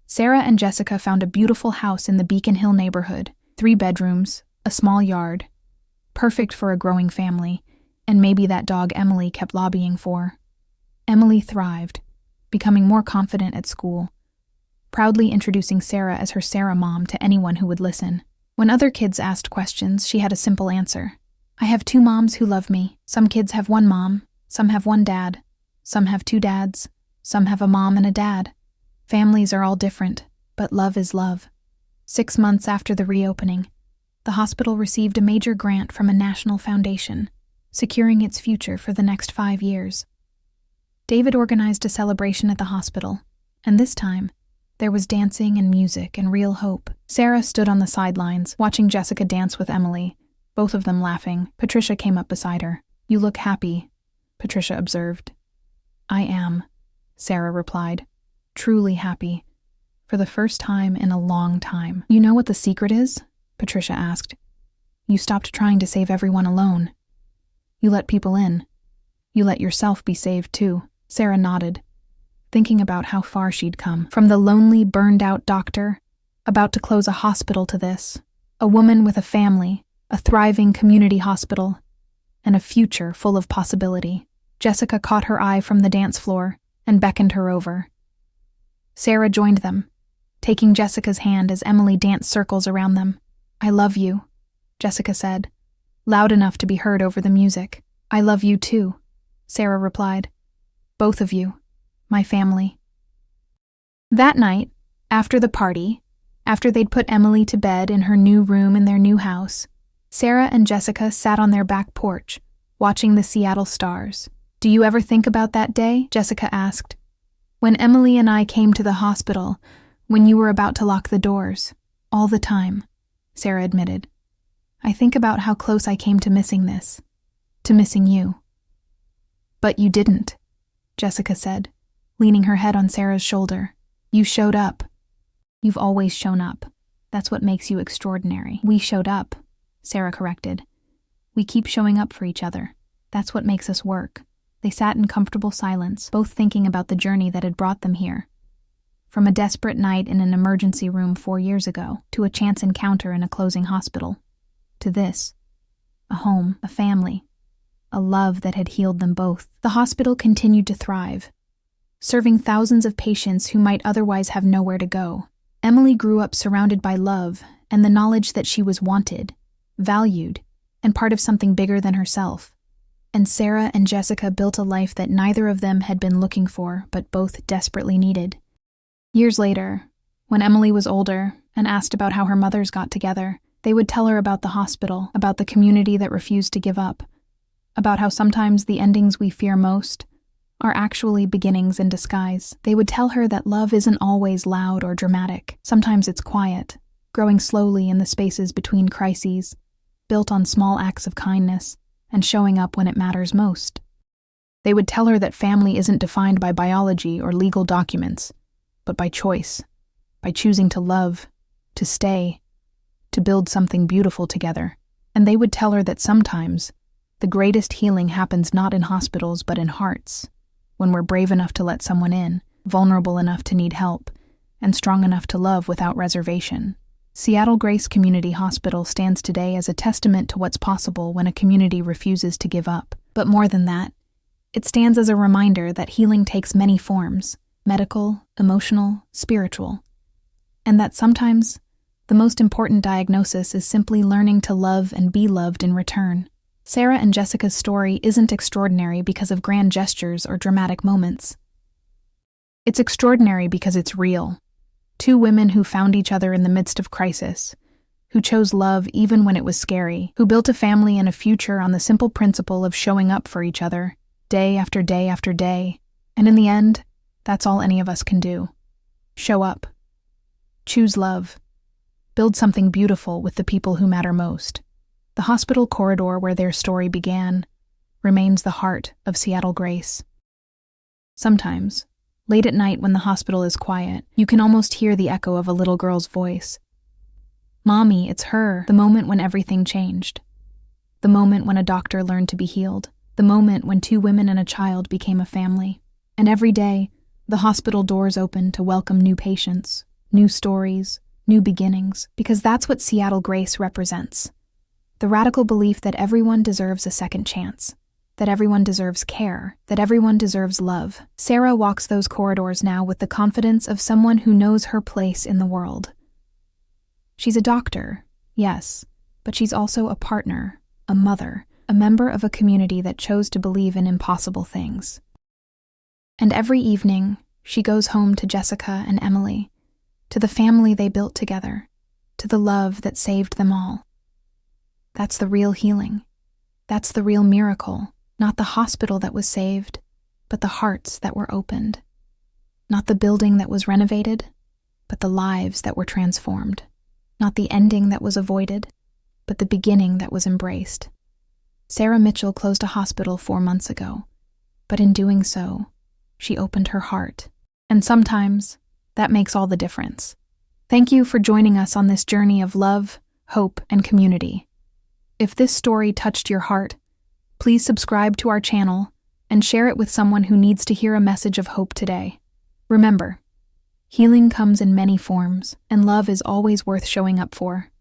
Sarah and Jessica found a beautiful house in the Beacon Hill neighborhood, 3 bedrooms, a small yard, perfect for a growing family, and maybe that dog Emily kept lobbying for. Emily thrived, becoming more confident at school, proudly introducing Sarah as her Sarah mom to anyone who would listen. When other kids asked questions, she had a simple answer. I have 2 moms who love me. Some kids have 1 mom, some have 1 dad, some have 2 dads, some have a mom and a dad. Families are all different, but love is love. 6 months after the reopening, the hospital received a major grant from a national foundation, securing its future for the next 5 years. David organized a celebration at the hospital, and this time, there was dancing and music and real hope. Sarah stood on the sidelines, watching Jessica dance with Emily, both of them laughing. Patricia came up beside her. You look happy, Patricia observed. I am, Sarah replied, truly happy, for the first time in a long time. You know what the secret is? Patricia asked. You stopped trying to save everyone alone. You let people in. You let yourself be saved too. Sarah nodded, thinking about how far she'd come. From the lonely, burned-out doctor, about to close a hospital, to this, a woman with a family, a thriving community hospital, and a future full of possibility. Jessica caught her eye from the dance floor and beckoned her over. Sarah joined them, taking Jessica's hand as Emily danced circles around them. I love you, Jessica said, loud enough to be heard over the music. I love you too, Sarah replied. Both of you, my family. That night, after the party, after they'd put Emily to bed in her new room in their new house, Sarah and Jessica sat on their back porch, watching the Seattle stars. Do you ever think about that day? Jessica asked. When Emily and I came to the hospital, when you were about to lock the doors. All the time, Sarah admitted. I think about how close I came to missing this, to missing you. But you didn't, Jessica said, leaning her head on Sarah's shoulder. You showed up. You've always shown up. That's what makes you extraordinary. We showed up, Sarah corrected. We keep showing up for each other. That's what makes us work. They sat in comfortable silence, both thinking about the journey that had brought them here. From a desperate night in an emergency room 4 years ago, to a chance encounter in a closing hospital, to this, a home, a family, a love that had healed them both. The hospital continued to thrive, serving thousands of patients who might otherwise have nowhere to go. Emily grew up surrounded by love and the knowledge that she was wanted, valued, and part of something bigger than herself. And Sarah and Jessica built a life that neither of them had been looking for, but both desperately needed. Years later, when Emily was older and asked about how her mothers got together, they would tell her about the hospital, about the community that refused to give up, about how sometimes the endings we fear most are actually beginnings in disguise. They would tell her that love isn't always loud or dramatic. Sometimes it's quiet, growing slowly in the spaces between crises, built on small acts of kindness, and showing up when it matters most. They would tell her that family isn't defined by biology or legal documents, but by choice, by choosing to love, to stay, to build something beautiful together. And they would tell her that sometimes the greatest healing happens not in hospitals but in hearts, when we're brave enough to let someone in, vulnerable enough to need help, and strong enough to love without reservation. Seattle Grace Community Hospital stands today as a testament to what's possible when a community refuses to give up. But more than that, it stands as a reminder that healing takes many forms: medical, emotional, spiritual. And that sometimes, the most important diagnosis is simply learning to love and be loved in return. Sarah and Jessica's story isn't extraordinary because of grand gestures or dramatic moments. It's extraordinary because it's real. 2 women who found each other in the midst of crisis, who chose love even when it was scary, who built a family and a future on the simple principle of showing up for each other, day after day after day. And in the end, that's all any of us can do. Show up. Choose love. Build something beautiful with the people who matter most. The hospital corridor where their story began remains the heart of Seattle Grace. Sometimes, late at night when the hospital is quiet, you can almost hear the echo of a little girl's voice. Mommy, it's her. The moment when everything changed. The moment when a doctor learned to be healed. The moment when 2 women and a child became a family. And every day, the hospital doors open to welcome new patients, new stories, new beginnings, because that's what Seattle Grace represents. The radical belief that everyone deserves a second chance, that everyone deserves care, that everyone deserves love. Sarah walks those corridors now with the confidence of someone who knows her place in the world. She's a doctor, yes, but she's also a partner, a mother, a member of a community that chose to believe in impossible things. And every evening, she goes home to Jessica and Emily, to the family they built together, to the love that saved them all. That's the real healing. That's the real miracle. Not the hospital that was saved, but the hearts that were opened. Not the building that was renovated, but the lives that were transformed. Not the ending that was avoided, but the beginning that was embraced. Sarah Mitchell closed a hospital 4 months ago, but in doing so, she opened her heart. And sometimes, that makes all the difference. Thank you for joining us on this journey of love, hope, and community. If this story touched your heart, please subscribe to our channel and share it with someone who needs to hear a message of hope today. Remember, healing comes in many forms, and love is always worth showing up for.